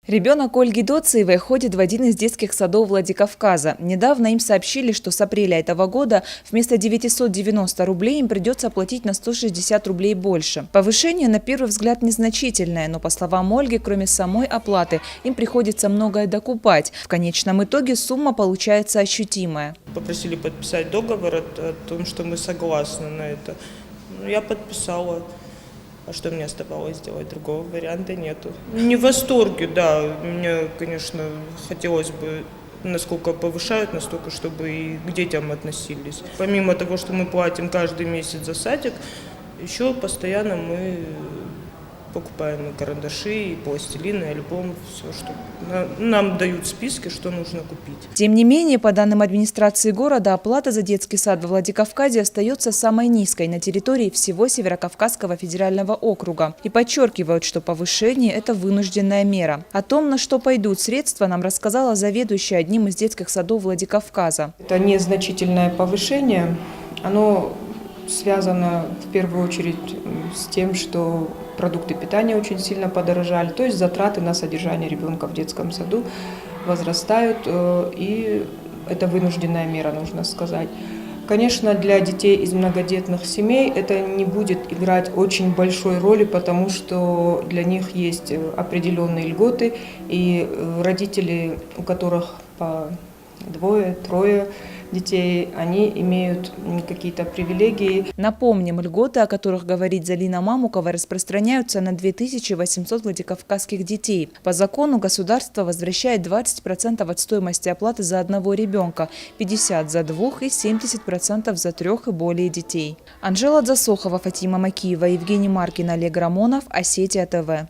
Ребенок Ольги Доциевой ходит в один из детских садов Владикавказа. Недавно им сообщили, что с апреля этого года вместо 990 рублей им придется оплатить на 160 рублей больше. Повышение на первый взгляд незначительное, но по словам Ольги, кроме самой оплаты, им приходится многое докупать. В конечном итоге сумма получается ощутимая. Попросили подписать договор о том, что мы согласны на это. Я подписала. А что мне оставалось сделать? Другого варианта нету. Не в восторге, да. Мне, конечно, хотелось бы, насколько повышают, настолько, чтобы и к детям относились. Помимо того, что мы платим каждый месяц за садик, еще постоянно мы покупаем и карандаши, и пластилин, и альбом, все, что нам дают списки, что нужно купить. Тем не менее, по данным администрации города, оплата за детский сад во Владикавказе остается самой низкой на территории всего Северокавказского федерального округа. И подчеркивают, что повышение – это вынужденная мера. О том, на что пойдут средства, нам рассказала заведующая одним из детских садов Владикавказа. Это незначительное повышение, оно связано в первую очередь с тем, что продукты питания очень сильно подорожали, то есть затраты на содержание ребенка в детском саду возрастают, и это вынужденная мера, нужно сказать. Конечно, для детей из многодетных семей это не будет играть очень большой роли, потому что для них есть определенные льготы, и родители, у которых по двое-трое детей, они имеют какие-то привилегии. Напомним, льготы, о которых говорит Залина Мамукова, распространяются на 2800 владикавказских детей. По закону государство возвращает 20% от стоимости оплаты за одного ребенка, 50% за двух и 70% за трех и более детей. Анжела Засохова, Фатима Макиева, Евгений Маркин, Олег Рамонов, Осетия ТВ.